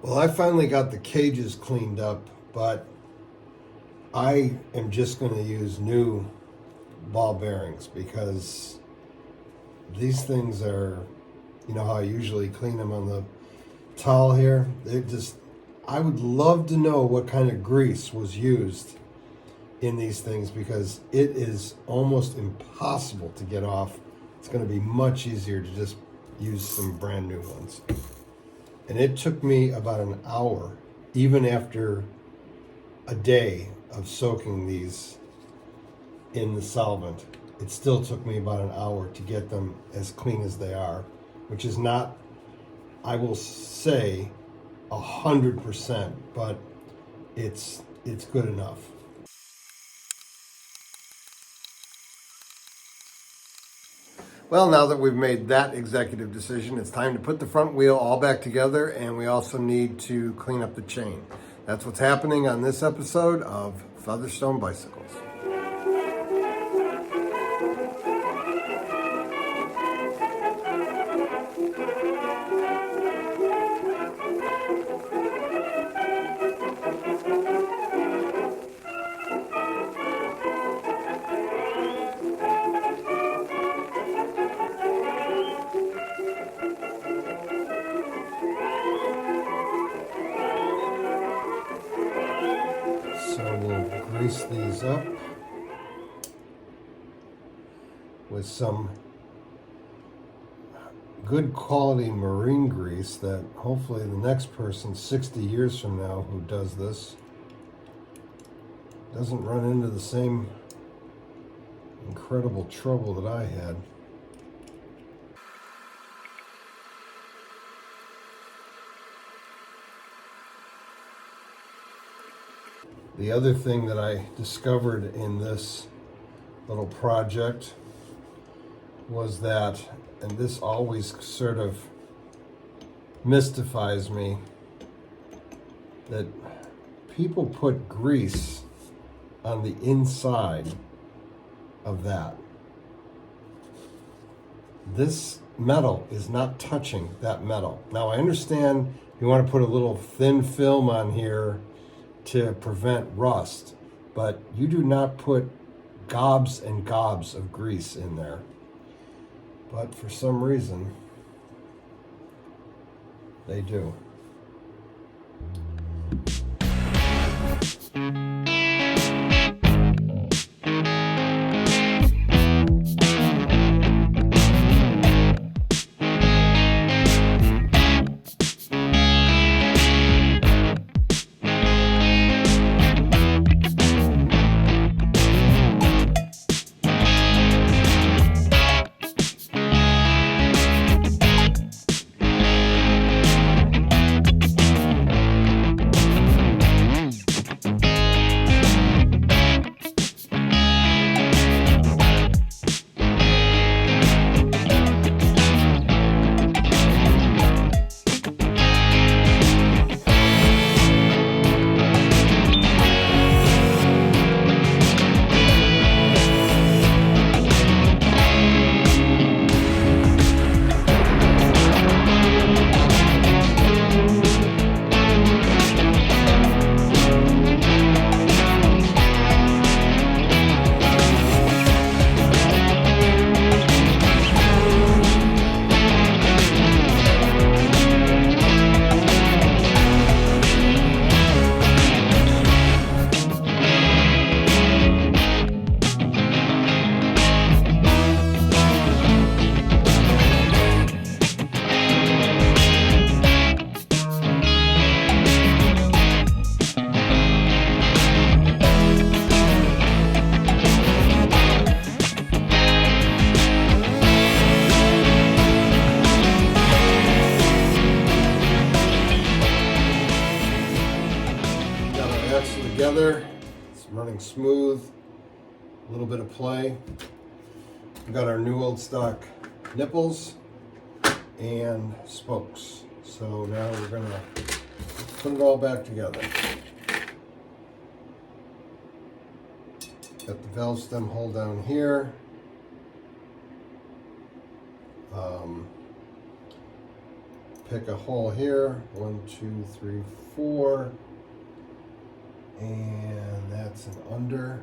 Well, I finally got the cages cleaned up, but I am just going to use new ball bearings because these things are, you know how I usually clean them on the towel here? I would love to know what kind of grease was used in these things because it is almost impossible to get off. It's going to be much easier to just use some brand new ones. And it took me about an hour, even after a day of soaking these in the solvent. It still took me about an hour to get them as clean as they are, which is not, I will say, 100%, but it's good enough. Well, now that we've made that executive decision, it's time to put the front wheel all back together, and we also need to clean up the chain. That's what's happening on this episode of Featherstone Bicycles. So we'll grease these up with some good quality marine grease that hopefully the next person 60 years from now who does this doesn't run into the same incredible trouble that I had. The other thing that I discovered in this little project was that, and this always sort of mystifies me, that people put grease on the inside of that. This metal is not touching that metal. Now I understand you want to put a little thin film on here to prevent rust, but you do not put gobs and gobs of grease in there. But for some reason, they do. Together, it's running smooth, a little bit of play. We've got our new old stock nipples and spokes. So now we're gonna put it all back together. Got the valve stem hole down here. pick a hole here. 1, 2, 3, 4. And that's an under.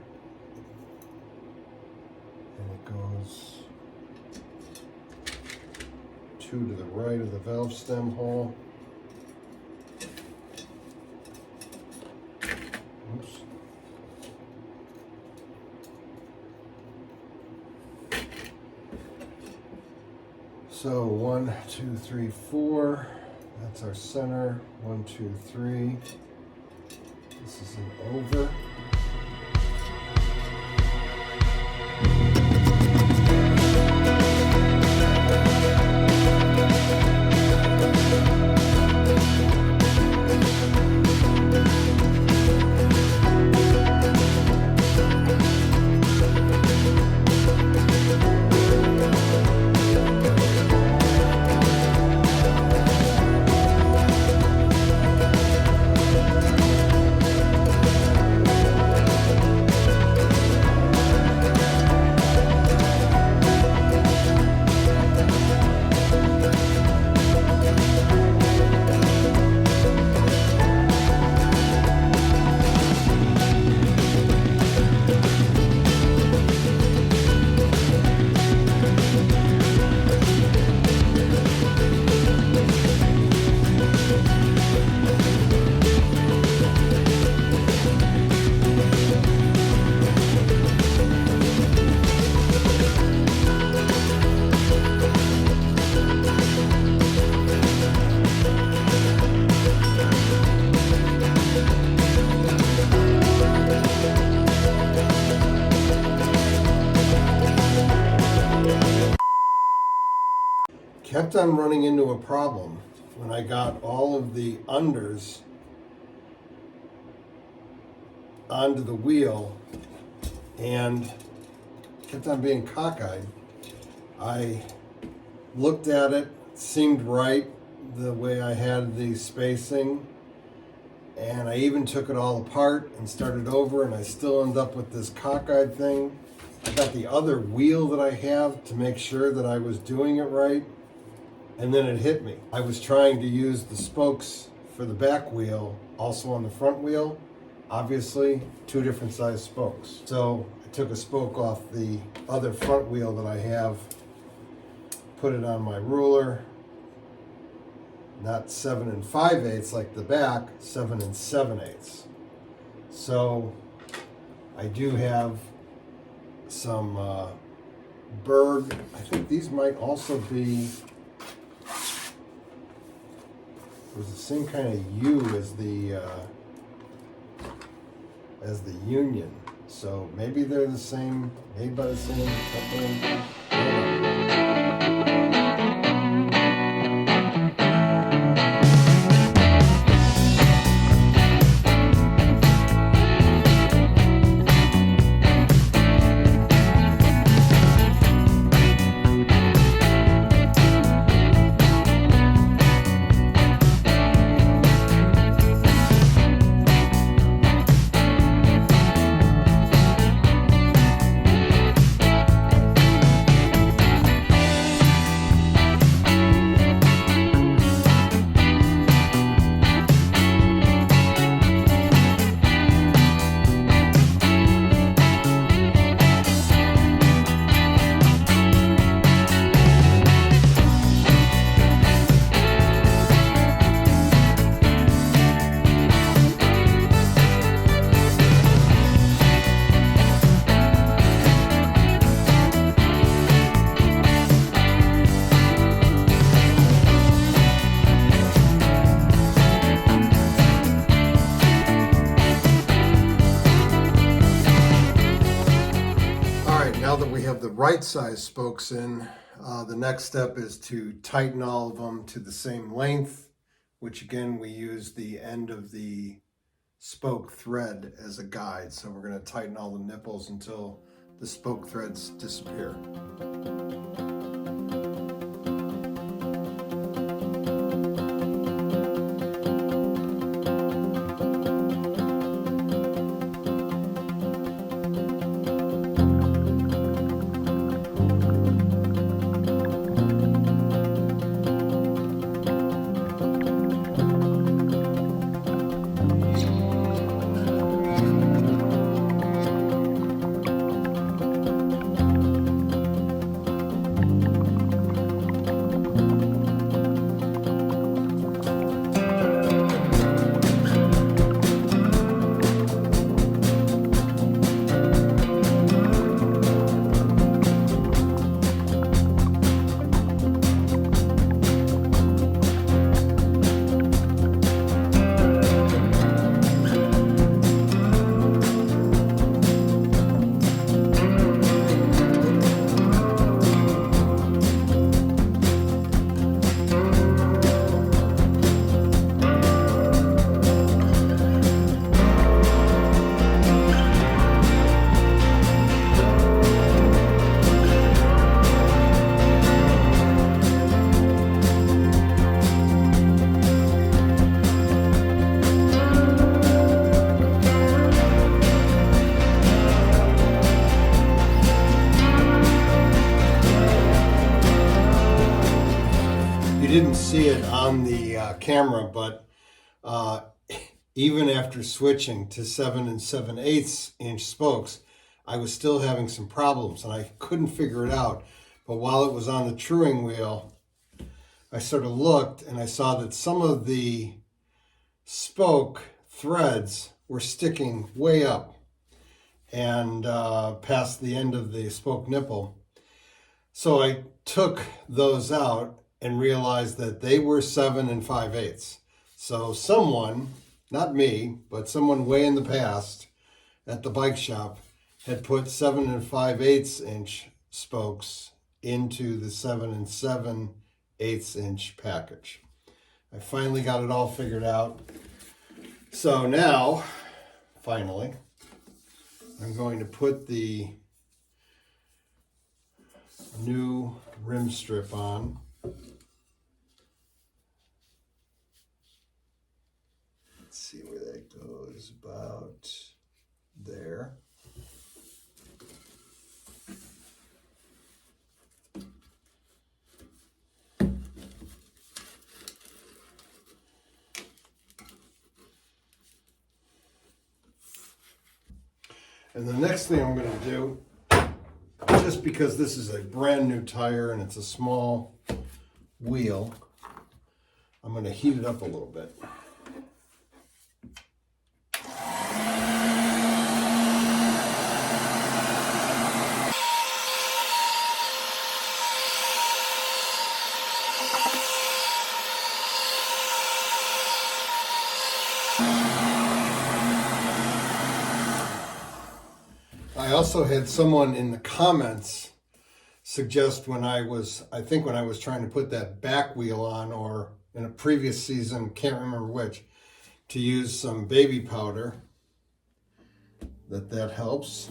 And it goes 2 to the right of the valve stem hole. Oops. So 1, 2, 3, 4. That's our center. 1, 2, 3. This is an over. Kept on running into a problem when I got all of the unders onto the wheel and kept on being cockeyed. I looked at it, seemed right the way I had the spacing, and I even took it all apart and started over, and I still end up with this cockeyed thing. I got the other wheel that I have to make sure that I was doing it right. And then it hit me. I was trying to use the spokes for the back wheel also on the front wheel. Obviously, 2 different size spokes. So I took a spoke off the other front wheel that I have, put it on my ruler, not 7 5/8 like the back, 7 7/8. So I do have some Berg. I think these might also be, it was the same kind of U as the Union, so maybe they're the same, made by the same company. Right size spokes in, the next step is to tighten all of them to the same length, which again we use the end of the spoke thread as a guide. So we're going to tighten all the nipples until the spoke threads disappear. see it on the camera, but even after switching to 7 7/8 inch spokes, I was still having some problems and I couldn't figure it out. But while it was on the truing wheel, I sort of looked and I saw that some of the spoke threads were sticking way up and past the end of the spoke nipple. So I took those out and realized that they were 7 5/8. So someone, not me, but someone way in the past at the bike shop had put 7 5/8 inch spokes into the 7 7/8 inch package. I finally got it all figured out. So now, finally, I'm going to put the new rim strip on. Let's see where that goes, about there. And the next thing I'm going to do, just because this is a brand new tire and it's a small wheel, I'm going to heat it up a little bit. I also had someone in the comments suggest when I was trying to put that back wheel on, or in a previous season, can't remember which, to use some baby powder, that helps.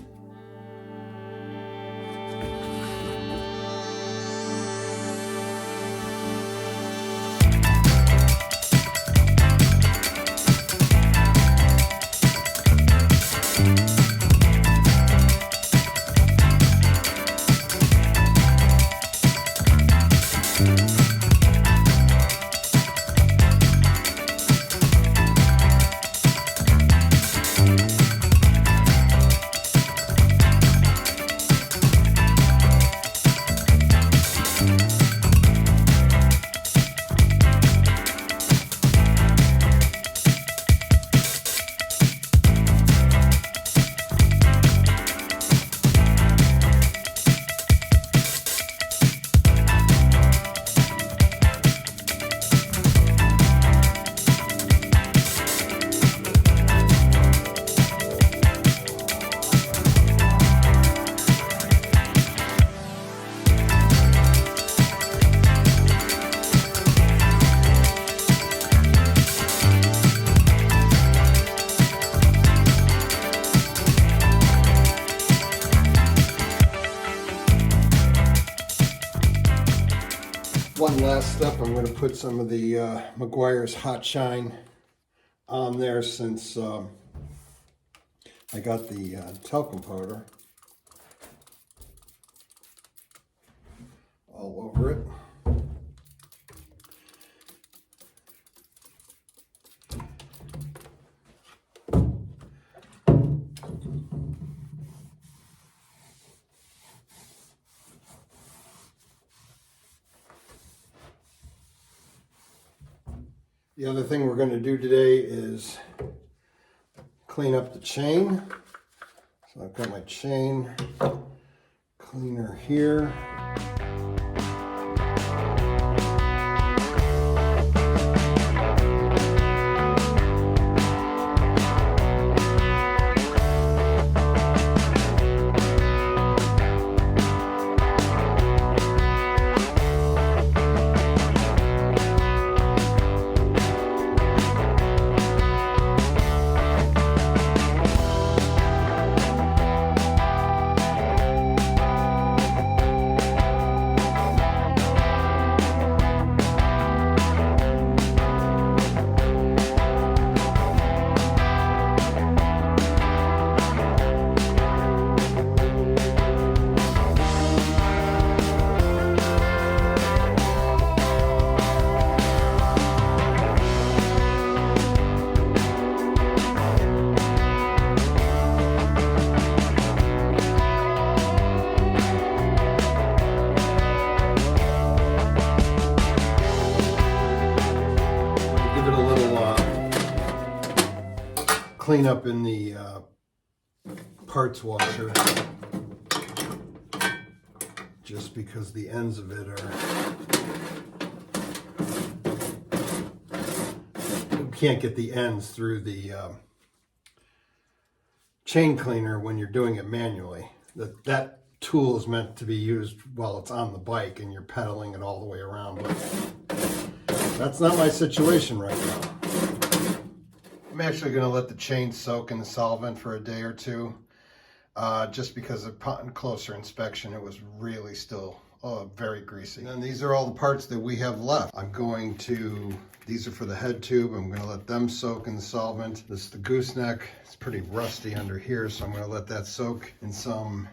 One last step, I'm going to put some of the Meguiar's Hot Shine on there, since I got the talcum powder all over it. The other thing we're going to do today is clean up the chain. So I've got my chain cleaner here. cleanup in the parts washer, just because the ends of it are, you can't get the ends through the chain cleaner when you're doing it manually. That tool is meant to be used while it's on the bike and you're pedaling it all the way around, but that's not my situation right now. I'm actually going to let the chain soak in the solvent for a day or two, just because upon closer inspection it was really still very greasy. And these are all the parts that we have left. These are for the head tube. I'm going to let them soak in the solvent. This is the gooseneck. It's pretty rusty under here, so I'm going to let that soak in some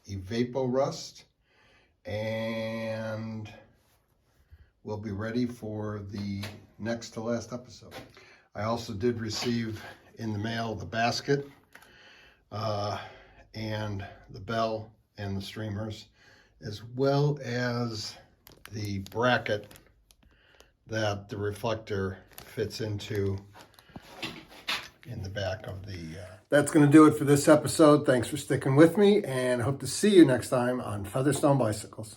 Evapo Rust, and we'll be ready for the next to last episode. I also did receive in the mail the basket and the bell and the streamers, as well as the bracket that the reflector fits into in the back of the... That's going to do it for this episode. Thanks for sticking with me, and hope to see you next time on Featherstone Bicycles.